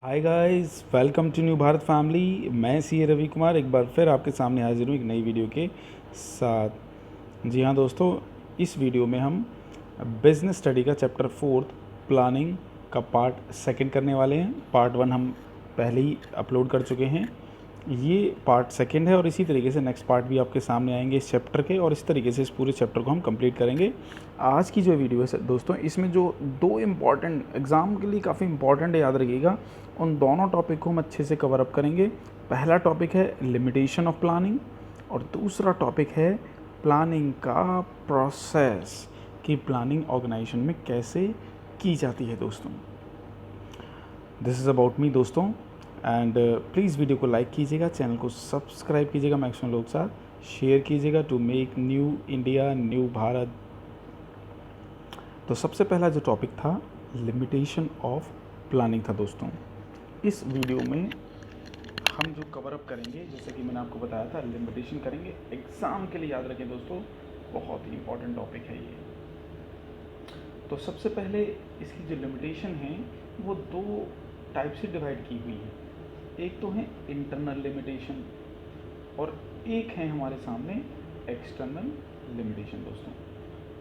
Hi guys, welcome to new Bharat family. मैं सी रवि कुमार एक बार फिर आपके सामने हाजिर हूँ एक नई वीडियो के साथ। जी हाँ दोस्तों, इस वीडियो में हम बिजनेस स्टडी का चैप्टर 4 प्लानिंग का पार्ट सेकंड करने वाले हैं। पार्ट 1 हम पहले ही अपलोड कर चुके हैं, ये पार्ट सेकंड है और इसी तरीके से नेक्स्ट पार्ट भी आपके सामने आएंगे इस चैप्टर के, और इस तरीके से इस पूरे चैप्टर को हम कंप्लीट करेंगे। आज की जो वीडियो है दोस्तों, इसमें जो दो इम्पॉर्टेंट एग्ज़ाम के लिए काफ़ी इंपॉर्टेंट है, याद रखिएगा, उन दोनों टॉपिक को हम अच्छे से कवर अप करेंगे। पहला टॉपिक है लिमिटेशन ऑफ प्लानिंग और दूसरा टॉपिक है प्लानिंग का प्रोसेस, कि प्लानिंग ऑर्गेनाइजेशन में कैसे की जाती है दोस्तों। दिस इज़ अबाउट मी दोस्तों, एंड प्लीज़ वीडियो को लाइक कीजिएगा, चैनल को सब्सक्राइब कीजिएगा, मैक्सिमम लोग साथ शेयर कीजिएगा to make new India, new Bharat. तो सबसे पहला जो टॉपिक था लिमिटेशन ऑफ प्लानिंग था दोस्तों। इस वीडियो में हम जो कवर अप करेंगे, जैसे कि मैंने आपको बताया था, लिमिटेशन करेंगे। एग्ज़ाम के लिए याद रखें दोस्तों, बहुत ही इंपॉर्टेंट टॉपिक है ये। तो सबसे पहले इसकी जो लिमिटेशन है वो दो टाइप से डिवाइड की हुई है। एक तो है इंटरनल लिमिटेशन और एक है हमारे सामने एक्सटर्नल लिमिटेशन दोस्तों।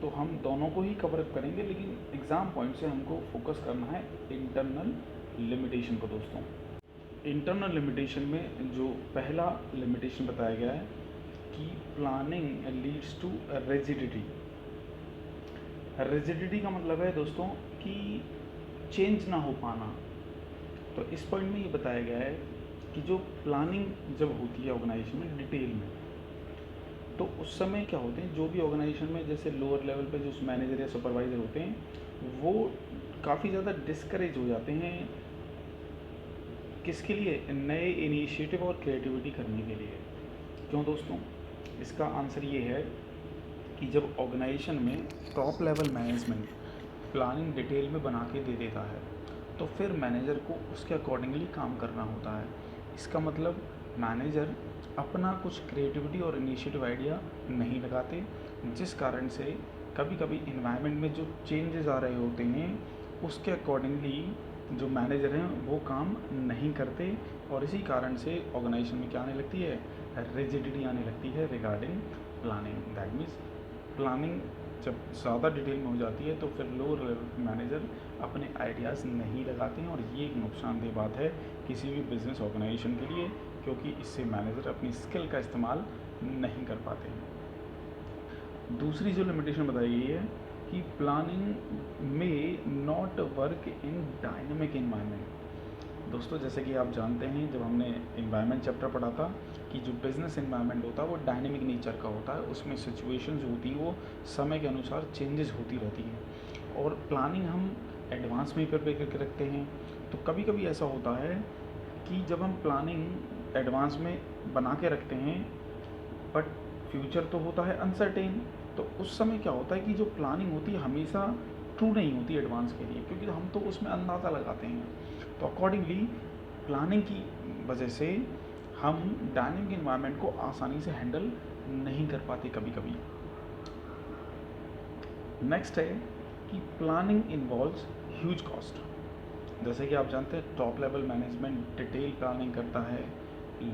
तो हम दोनों को ही कवर अप करेंगे, लेकिन एग्ज़ाम पॉइंट से हमको फोकस करना है इंटरनल लिमिटेशन को दोस्तों। इंटरनल लिमिटेशन में जो पहला लिमिटेशन बताया गया है कि planning leads to rigidity. Rigidity का मतलब है दोस्तों कि चेंज ना हो पाना। तो इस पॉइंट में ये बताया गया है कि जो प्लानिंग जब होती है ऑर्गेनाइजेशन में डिटेल में, तो उस समय क्या होते हैं, जो भी ऑर्गेनाइजेशन में जैसे लोअर लेवल पे जो मैनेजर या सुपरवाइज़र होते हैं, वो काफ़ी ज़्यादा डिस्करेज हो जाते हैं। किसके लिए? नए इनिशिएटिव और क्रिएटिविटी करने के लिए। क्यों दोस्तों? इसका आंसर ये है कि जब ऑर्गेनाइजेशन में top level management planning detail में बना के दे देता है, तो फिर मैनेजर को उसके अकॉर्डिंगली काम करना होता है। इसका मतलब मैनेजर अपना कुछ क्रिएटिविटी और इनिशिएटिव आइडिया नहीं लगाते, जिस कारण से कभी कभी इन्वायरमेंट में जो चेंजेस आ रहे होते हैं उसके अकॉर्डिंगली जो मैनेजर हैं वो काम नहीं करते, और इसी कारण से ऑर्गेनाइजेशन में क्या आने लगती है? रिजिडिटी आने लगती है regarding planning. That means planning जब ज़्यादा डिटेल में हो जाती है तो फिर लोअर लेवल मैनेजर अपने आइडियाज़ नहीं लगाते हैं, और ये एक नुकसानदेह बात है किसी भी बिजनेस ऑर्गेनाइजेशन के लिए, क्योंकि इससे मैनेजर अपनी स्किल का इस्तेमाल नहीं कर पाते हैं। दूसरी जो लिमिटेशन बताई गई है कि प्लानिंग में not work in dynamic environment. दोस्तों जैसे कि आप जानते हैं, जब हमने इन्वायरमेंट चैप्टर पढ़ा था कि जो बिज़नेस इन्वायरमेंट होता है वो डायनेमिक नेचर का होता है, उसमें सिचुएशंस होती हैं वो समय के अनुसार चेंजेस होती रहती हैं, और प्लानिंग हम एडवांस में प्रिपेयर करके रखते हैं। तो कभी कभी ऐसा होता है कि जब हम प्लानिंग एडवांस में बना के रखते हैं, बट फ्यूचर तो होता है अनसर्टेन, तो उस समय क्या होता है कि जो प्लानिंग होती है हमेशा ट्रू नहीं होती एडवांस के लिए, क्योंकि हम तो उसमें अंदाज़ा लगाते हैं। तो अकॉर्डिंगली प्लानिंग की वजह से हम डायनेमिक इन्वायरमेंट को आसानी से हैंडल नहीं कर पाते कभी कभी। नेक्स्ट है कि प्लानिंग इन्वॉल्व्स ह्यूज कॉस्ट। जैसे कि आप जानते हैं top level management detail planning करता है,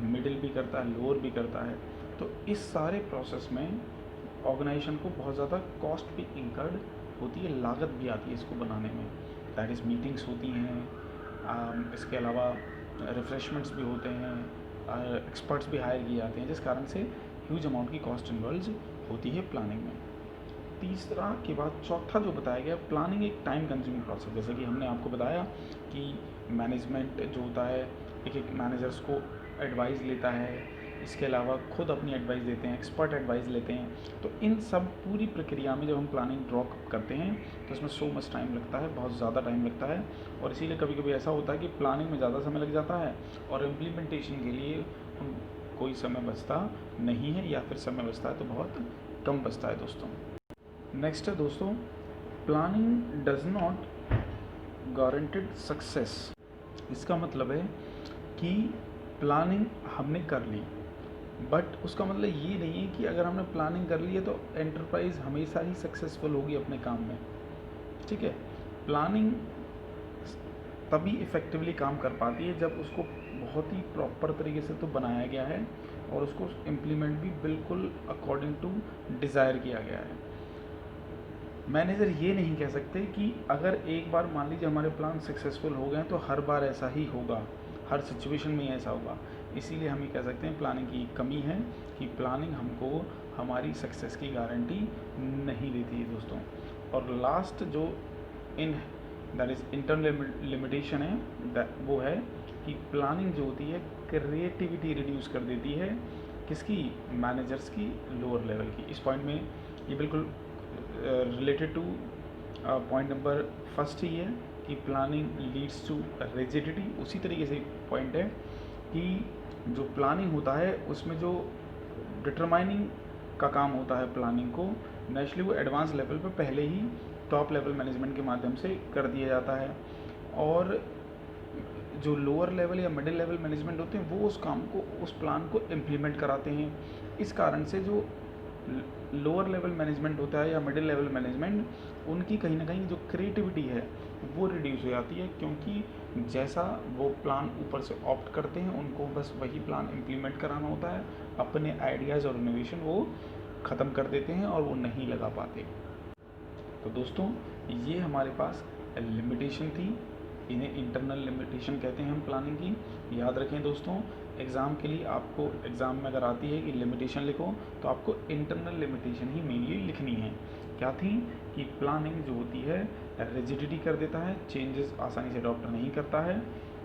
मिडिल भी करता है, लोअर भी करता है। तो इस सारे प्रोसेस में ऑर्गेनाइजेशन को बहुत ज़्यादा कॉस्ट भी इंकर्ड होती है, लागत भी आती है इसको बनाने में। दैट इज़ मीटिंग्स होती हैं, इसके अलावा रिफ्रेशमेंट्स भी होते हैं, एक्सपर्ट्स भी हायर किए जाते हैं, जिस कारण से ह्यूज अमाउंट की कॉस्ट इन्वॉल्व होती है प्लानिंग में। तीसरा के बाद चौथा जो बताया गया, प्लानिंग एक टाइम कंज्यूमिंग प्रोसेस। जैसे कि हमने आपको बताया कि मैनेजमेंट जो होता है एक एक मैनेजर्स को एडवाइस लेता है, इसके अलावा खुद अपनी एडवाइस देते हैं, एक्सपर्ट एडवाइस लेते हैं। तो इन सब पूरी प्रक्रिया में जब हम प्लानिंग ड्रॉ करते हैं तो इसमें सो मच टाइम लगता है, बहुत ज़्यादा टाइम लगता है, और इसीलिए कभी कभी ऐसा होता है कि प्लानिंग में ज़्यादा समय लग जाता है और इम्प्लीमेंटेशन के लिए कोई समय बचता नहीं है, या फिर समय बचता है तो बहुत कम बचता है दोस्तों। नेक्स्ट है दोस्तों, planning does not guaranteed success. इसका मतलब है कि प्लानिंग हमने कर ली, बट उसका मतलब ये नहीं है कि अगर हमने प्लानिंग कर ली है तो एंटरप्राइज हमेशा ही सक्सेसफुल होगी अपने काम में। ठीक है, प्लानिंग तभी इफ़ेक्टिवली काम कर पाती है जब उसको बहुत ही प्रॉपर तरीके से तो बनाया गया है और उसको इम्प्लीमेंट भी बिल्कुल अकॉर्डिंग टू डिज़ायर किया गया है। मैनेजर ये नहीं कह सकते कि अगर एक बार मान लीजिए हमारे प्लान सक्सेसफुल हो गए तो हर बार ऐसा ही होगा, हर सिचुएशन में ऐसा होगा। इसीलिए हम ये कह सकते हैं प्लानिंग की कमी है कि प्लानिंग हमको हमारी सक्सेस की गारंटी नहीं देती है दोस्तों। और लास्ट जो in that is internal limitation है, वो है कि प्लानिंग जो होती है क्रिएटिविटी रिड्यूस कर देती है, किसकी? मैनेजर्स की, लोअर लेवल की। इस पॉइंट में ये बिल्कुल related to point number first ही है कि प्लानिंग लीड्स टू रिजिडिटी। उसी तरीके से पॉइंट है कि जो प्लानिंग होता है उसमें जो डिटरमाइनिंग का काम होता है प्लानिंग को, नेचुरली वो एडवांस लेवल पे पहले ही टॉप लेवल मैनेजमेंट के माध्यम से कर दिया जाता है, और जो लोअर लेवल या मिडिल लेवल मैनेजमेंट होते हैं वो उस काम को, उस प्लान को इम्प्लीमेंट कराते हैं। इस कारण से जो लोअर लेवल मैनेजमेंट होता है या मिडिल लेवल मैनेजमेंट, उनकी कहीं ना कहीं जो क्रिएटिविटी है वो रिड्यूस हो जाती है, क्योंकि जैसा वो प्लान ऊपर से ऑप्ट करते हैं उनको बस वही प्लान इम्प्लीमेंट कराना होता है, अपने आइडियाज़ और इनोवेशन वो ख़त्म कर देते हैं और वो नहीं लगा पाते। तो दोस्तों ये हमारे पास लिमिटेशन थी, इन्हें इंटरनल लिमिटेशन कहते हैं हम प्लानिंग की। याद रखें दोस्तों, एग्ज़ाम के लिए आपको एग्ज़ाम में अगर आती है कि लिमिटेशन लिखो तो आपको इंटरनल लिमिटेशन ही मेनली लिखनी है। क्या थी? कि प्लानिंग जो होती है रिजिडिटी कर देता है, चेंजेस आसानी से अडॉप्ट नहीं करता है।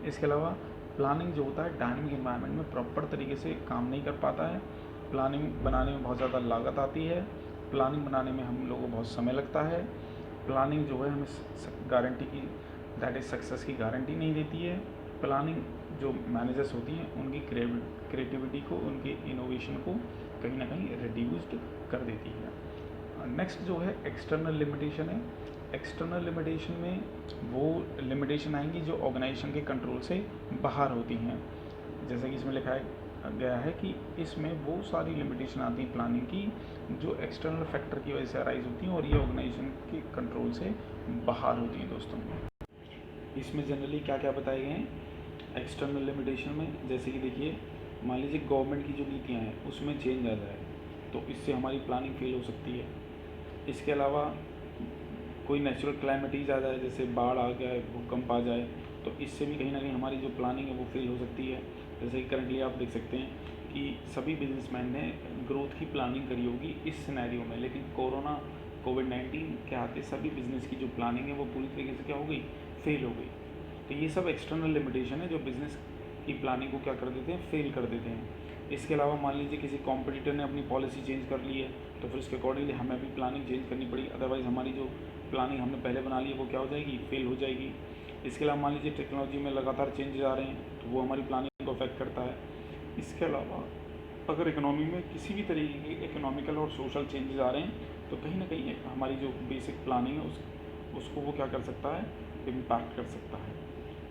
इसके अलावा प्लानिंग जो होता है डायनामिक एनवायरनमेंट में प्रॉपर तरीके से काम नहीं कर पाता है। प्लानिंग बनाने में बहुत ज़्यादा लागत आती है, प्लानिंग बनाने में हम लोगों को बहुत समय लगता है। प्लानिंग जो है हमें गारंटी की, दैट इज़ सक्सेस की गारंटी नहीं देती है। प्लानिंग जो मैनेजर्स होती हैं उनकी क्रिएटिविटी को, उनके इनोवेशन को कहीं ना कहीं रिड्यूस्ड कर देती है। नेक्स्ट जो है एक्सटर्नल लिमिटेशन है। एक्सटर्नल लिमिटेशन में वो लिमिटेशन आएंगी जो ऑर्गेनाइजेशन के कंट्रोल से बाहर होती हैं। जैसे कि इसमें लिखा गया है कि इसमें वो सारी लिमिटेशन आती हैं प्लानिंग की जो एक्सटर्नल फैक्टर की वजह से अराइज होती हैं और ये ऑर्गेनाइजेशन के कंट्रोल से बाहर होती हैं दोस्तों। इसमें जनरली क्या क्या बताए गए हैं एक्सटर्नल लिमिटेशन में? जैसे कि देखिए, मान लीजिए गवर्नमेंट की जो नीतियाँ हैं उसमें चेंज आ जाए तो इससे हमारी प्लानिंग फेल हो सकती है। इसके अलावा कोई नेचुरल क्लाइमेटीज आ जाए, जैसे बाढ़ आ जाए, भूकंप आ जाए, तो इससे भी कहीं ना कहीं हमारी जो प्लानिंग है वो फेल हो सकती है। जैसे कि करंटली आप देख सकते हैं कि सभी बिजनेसमैन ने ग्रोथ की प्लानिंग करी होगी इस सिनेरियो में, लेकिन कोविड-19 के आते सभी बिज़नेस की जो प्लानिंग है वो पूरी तरीके से क्या हो गई? फेल हो गई। तो ये सब एक्सटर्नल लिमिटेशन है जो बिज़नेस की प्लानिंग को क्या कर देते हैं? फेल कर देते हैं। इसके अलावा मान लीजिए किसी कॉम्पिटिटर ने अपनी पॉलिसी चेंज कर ली है तो फिर उसके अकॉर्डिंगली हमें भी प्लानिंग चेंज करनी पड़ी, अदरवाइज़ हमारी जो प्लानिंग हमने पहले बना ली है वो क्या हो जाएगी? फेल हो जाएगी। इसके अलावा मान लीजिए टेक्नोलॉजी में लगातार चेंजेस आ रहे हैं तो वो हमारी प्लानिंग को अफेक्ट करता है। इसके अलावा अगर इकोनॉमी में किसी भी तरीके के इकोनॉमिकल और सोशल चेंजेस आ रहे हैं तो कहीं ना कहीं हमारी जो बेसिक प्लानिंग है उसको वो क्या कर सकता है? इम्पैक्ट कर सकता है।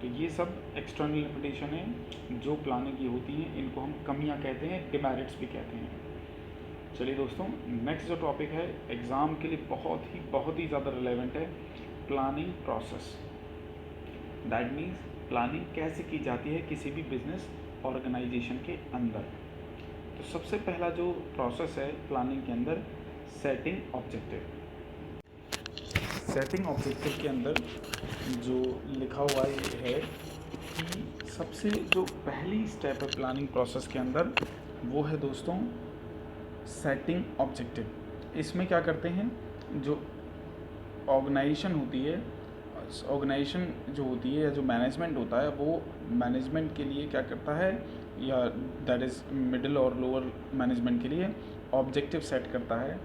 तो ये सब एक्सटर्नल लिमिटेशन है जो प्लानिंग की होती हैं, इनको हम कमियां कहते हैं, डिमेरिट्स भी कहते हैं। चलिए दोस्तों, नेक्स्ट जो टॉपिक है एग्ज़ाम के लिए बहुत ही ज़्यादा रिलेवेंट है, planning process. That means planning कैसे की जाती है किसी भी बिजनेस ऑर्गेनाइजेशन के अंदर। तो सबसे पहला जो प्रोसेस है प्लानिंग के अंदर, सेटिंग ऑब्जेक्टिव। सेटिंग ऑब्जेक्टिव के अंदर जो लिखा हुआ है कि सबसे जो पहली स्टेप है प्लानिंग प्रोसेस के अंदर वो है दोस्तों सेटिंग ऑब्जेक्टिव। इसमें क्या करते हैं, जो ऑर्गेनाइजेशन होती है, ऑर्गेनाइजेशन जो होती है या जो मैनेजमेंट होता है वो मैनेजमेंट के लिए क्या करता है, या दैट इज़ मिडिल और लोअर मैनेजमेंट के लिए ऑब्जेक्टिव सेट करता है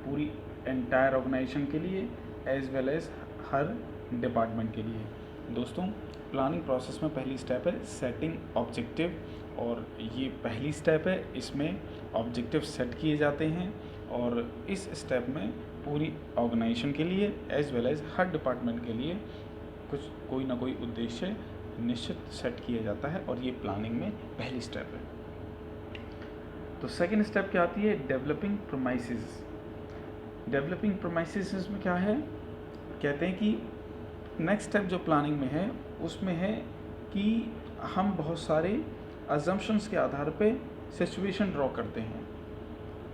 पूरी एंटायर ऑर्गेनाइजेशन के लिए एज वेल एज हर डिपार्टमेंट के लिए। दोस्तों प्लानिंग प्रोसेस में पहली स्टेप है सेटिंग ऑब्जेक्टिव, और ये पहली स्टेप है, इसमें ऑब्जेक्टिव सेट किए जाते हैं और इस स्टेप में पूरी ऑर्गेनाइजेशन के लिए एज वेल एज हर डिपार्टमेंट के लिए कोई ना कोई उद्देश्य निश्चित सेट किया जाता है और ये प्लानिंग में पहली स्टेप है। तो सेकंड स्टेप क्या आती है, डेवलपिंग प्रोमाइसेस। डेवलपिंग प्रोमाइसेस में क्या है, कहते हैं कि नेक्स्ट स्टेप जो प्लानिंग में है उसमें है कि हम बहुत सारे अजम्पशंस के आधार पे सिचुएशन ड्रॉ करते हैं।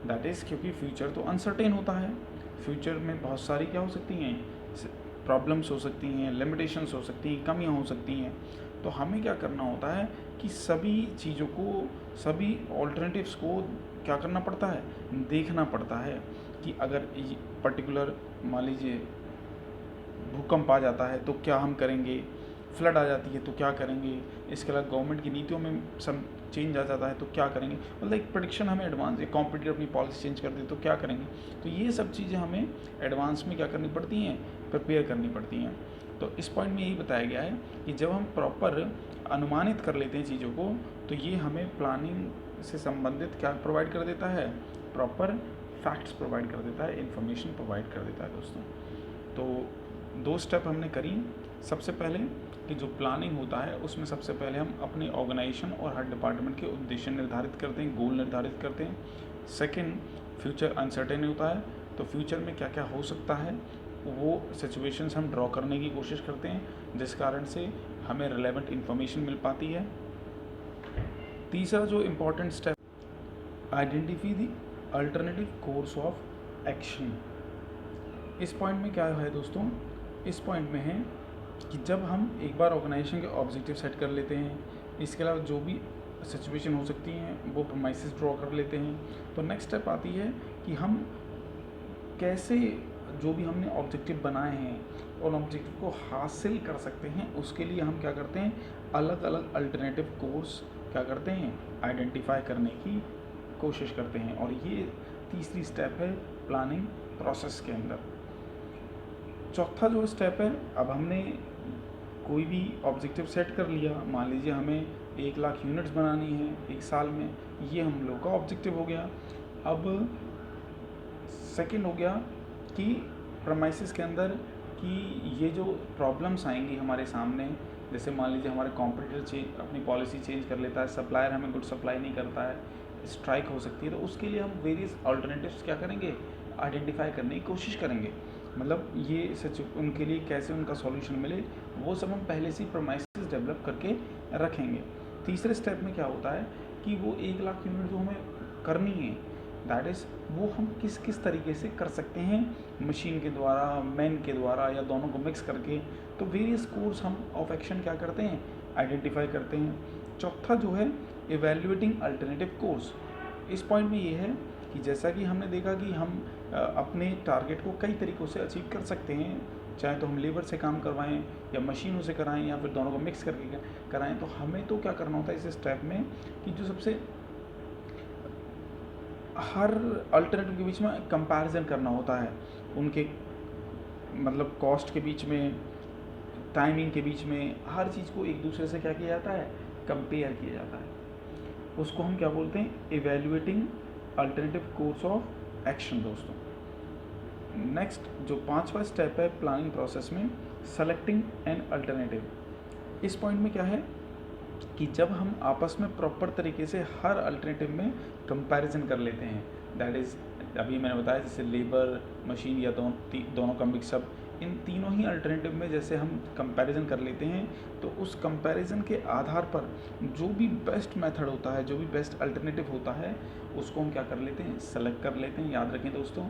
दैट इज़ क्योंकि फ्यूचर तो अनसर्टेन होता है, फ्यूचर में बहुत सारी क्या हो सकती हैं, प्रॉब्लम्स हो सकती हैं, लिमिटेशंस हो सकती हैं, कमियां हो सकती हैं। तो हमें क्या करना होता है कि सभी चीज़ों को, सभी ऑल्टरनेटिव्स को क्या करना पड़ता है, देखना पड़ता है कि अगर पर्टिकुलर मान लीजिए भूकंप आ जाता है तो क्या हम करेंगे, फ्लड आ जाती है तो क्या करेंगे, इसके अलावा गवर्नमेंट की नीतियों में सब चेंज आ जाता है तो क्या करेंगे, मतलब एक प्रेडिक्शन हमें एडवांस, एक कॉम्पिटिटर अपनी पॉलिसी चेंज कर दे तो क्या करेंगे। तो ये सब चीज़ें हमें एडवांस में क्या करनी पड़ती हैं, प्रिपेयर करनी पड़ती हैं। तो इस पॉइंट में यही बताया गया है कि जब हम प्रॉपर अनुमानित कर लेते हैं चीज़ों को तो ये हमें प्लानिंग से संबंधित क्या प्रोवाइड कर देता है, प्रॉपर फैक्ट्स प्रोवाइड कर देता है, इन्फॉर्मेशन प्रोवाइड कर देता है दोस्तों। तो 2 स्टेप हमने करी। सबसे पहले कि जो प्लानिंग होता है उसमें सबसे पहले हम अपने ऑर्गेनाइजेशन और हर डिपार्टमेंट के उद्देश्य निर्धारित करते हैं, गोल निर्धारित करते हैं। सेकंड, फ्यूचर अनसर्टेन होता है तो फ्यूचर में क्या क्या हो सकता है वो सिचुएशंस हम ड्रॉ करने की कोशिश करते हैं, जिस कारण से हमें रिलेवेंट इन्फॉर्मेशन मिल पाती है। तीसरा जो important step, identify the alternative course of action. इस पॉइंट में क्या है दोस्तों, इस पॉइंट में है कि जब हम एक बार ऑर्गेनाइजेशन के ऑब्जेक्टिव सेट कर लेते हैं, इसके अलावा जो भी सिचुएशन हो सकती हैं वो प्रोमाइसेस ड्रॉ कर लेते हैं, तो नेक्स्ट स्टेप आती है कि हम कैसे जो भी हमने ऑब्जेक्टिव बनाए हैं उन ऑब्जेक्टिव को हासिल कर सकते हैं। उसके लिए हम क्या करते हैं, अलग अलग अल्टरनेटिव कोर्स क्या करते हैं, आइडेंटिफाई करने की कोशिश करते हैं। और ये तीसरी स्टेप है प्लानिंग प्रोसेस के अंदर। चौथा जो स्टेप है, अब हमने कोई भी ऑब्जेक्टिव सेट कर लिया, मान लीजिए हमें 1 लाख यूनिट्स बनानी है 1 साल में, ये हम लोग का ऑब्जेक्टिव हो गया। अब सेकंड हो गया कि प्रमाइसिस के अंदर कि ये जो प्रॉब्लम्स आएंगी हमारे सामने, जैसे मान लीजिए हमारे कॉम्पिटिटर अपनी पॉलिसी चेंज कर लेता है, सप्लायर हमें गुड सप्लाई नहीं करता है, स्ट्राइक हो सकती है, तो उसके लिए हम वेरियस अल्टरनेटिव्स क्या करेंगे, आइडेंटिफाई करने की कोशिश करेंगे। मतलब ये सच उनके लिए कैसे उनका सॉल्यूशन मिले वो सब हम पहले से प्रमाइसिस डेवलप करके रखेंगे। तीसरे स्टेप में क्या होता है कि वो 1 लाख यूनिट जो हमें करनी है, दैट इज़ वो हम किस किस तरीके से कर सकते हैं, मशीन के द्वारा, मैन के द्वारा, या दोनों को मिक्स करके। तो वेरियस कोर्स हम ऑफ एक्शन क्या करते हैं, आइडेंटिफाई करते हैं। चौथा जो है इवैल्यूएटिंग अल्टरनेटिव कोर्स। इस पॉइंट में ये है कि जैसा कि हमने देखा कि हम अपने टारगेट को कई तरीक़ों से अचीव कर सकते हैं, चाहे तो हम लेबर से काम करवाएं या मशीनों से कराएं या फिर दोनों को मिक्स करके कराएं। तो हमें तो क्या करना होता है इस स्टेप में कि जो सबसे हर अल्टरनेटिव के बीच में कंपैरिजन करना होता है, उनके मतलब कॉस्ट के बीच में, टाइमिंग के बीच में, हर चीज़ को एक दूसरे से क्या किया जाता है, कंपेयर किया जाता है। उसको हम क्या बोलते हैं, evaluating alternative course of action दोस्तों। नेक्स्ट जो 5वां स्टेप है प्लानिंग प्रोसेस में, सेलेक्टिंग एन अल्टरनेटिव। इस पॉइंट में क्या है कि जब हम आपस में प्रॉपर तरीके से हर अल्टरनेटिव में कंपैरिजन कर लेते हैं, दैट इज़ अभी मैंने बताया जैसे लेबर, मशीन या दोनों का मिक्सअप, इन तीनों ही अल्टरनेटिव में जैसे हम कंपैरिजन कर लेते हैं, तो उस कंपैरिजन के आधार पर जो भी बेस्ट मेथड होता है, जो भी बेस्ट अल्टरनेटिव होता है, उसको हम क्या कर लेते हैं, सेलेक्ट कर लेते हैं। याद रखें दोस्तों,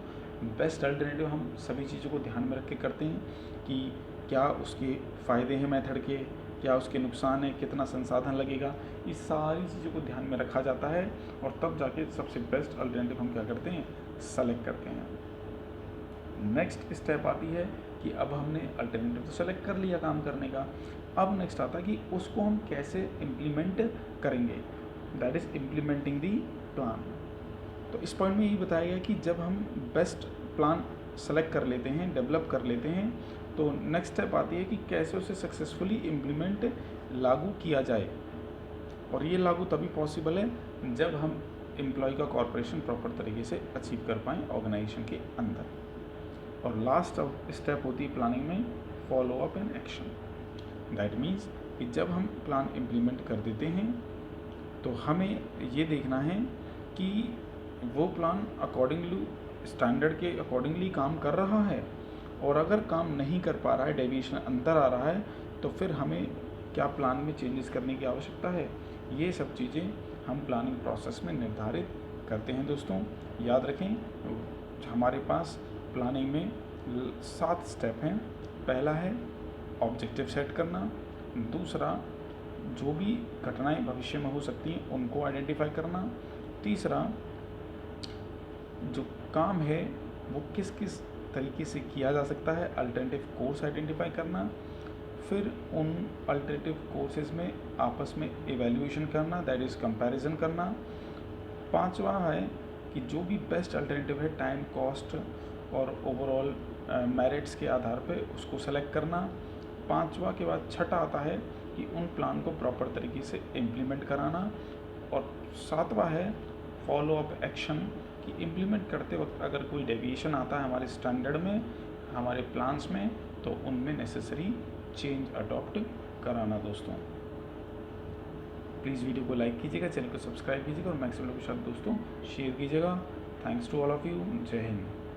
बेस्ट अल्टरनेटिव हम सभी चीज़ों को ध्यान में रख के करते हैं कि क्या उसके फ़ायदे हैं मेथड के, क्या उसके नुकसान है, कितना संसाधन लगेगा, ये सारी चीज़ों को ध्यान में रखा जाता है और तब जाके सबसे बेस्ट अल्टरनेटिव हम क्या करते हैं, सेलेक्ट करते हैं। नेक्स्ट स्टेप आती है कि अब हमने अल्टरनेटिव तो सेलेक्ट कर लिया काम करने का, अब नेक्स्ट आता है कि उसको हम कैसे इम्प्लीमेंट करेंगे, that is implementing the plan. तो इस पॉइंट में यही बताया गया कि जब हम बेस्ट प्लान सेलेक्ट कर लेते हैं, डेवलप कर लेते हैं, तो नेक्स्ट स्टेप आती है कि कैसे उसे सक्सेसफुली इम्प्लीमेंट लागू किया जाए। और ये लागू तभी पॉसिबल है जब हम एम्प्लॉय का कॉर्पोरेशन प्रॉपर तरीके से अचीव कर पाएँ ऑर्गेनाइजेशन के अंदर। और लास्ट स्टेप होती है प्लानिंग में, follow up and action. That means कि जब हम प्लान इम्प्लीमेंट कर देते हैं तो हमें ये देखना है कि वो प्लान अकॉर्डिंगली स्टैंडर्ड के अकॉर्डिंगली काम कर रहा है, और अगर काम नहीं कर पा रहा है, डेविएशन अंदर आ रहा है, तो फिर हमें क्या प्लान में चेंजेस करने की आवश्यकता है, ये सब चीज़ें हम प्लानिंग प्रोसेस में निर्धारित करते हैं दोस्तों। याद रखें, हमारे पास प्लानिंग में 7 स्टेप हैं। पहला है ऑब्जेक्टिव सेट करना, दूसरा जो भी घटनाएं भविष्य में हो सकती हैं उनको आइडेंटिफाई करना, तीसरा जो काम है वो किस किस तरीके से किया जा सकता है, अल्टरनेटिव कोर्स आइडेंटिफाई करना, फिर उन अल्टरनेटिव कोर्सेज में आपस में इवैल्यूएशन करना, दैट इज़ कंपैरिजन करना। पांचवा है कि जो भी बेस्ट अल्टरनेटिव है टाइम, कॉस्ट और ओवरऑल मेरिट्स के आधार पे उसको सेलेक्ट करना। पांचवा के बाद छठा आता है कि उन प्लान को प्रॉपर तरीके से इम्प्लीमेंट कराना। और सातवां है फॉलो अप एक्शन, कि इम्प्लीमेंट करते वक्त अगर कोई डेविएशन आता है हमारे स्टैंडर्ड में, हमारे प्लान्स में, तो उनमें नेसेसरी चेंज अडॉप्ट कराना दोस्तों। प्लीज़ वीडियो को लाइक कीजिएगा, चैनल को सब्सक्राइब कीजिएगा और मैक्सिमम लोगों के साथ दोस्तों शेयर कीजिएगा। Thanks to all of you. जय हिंद।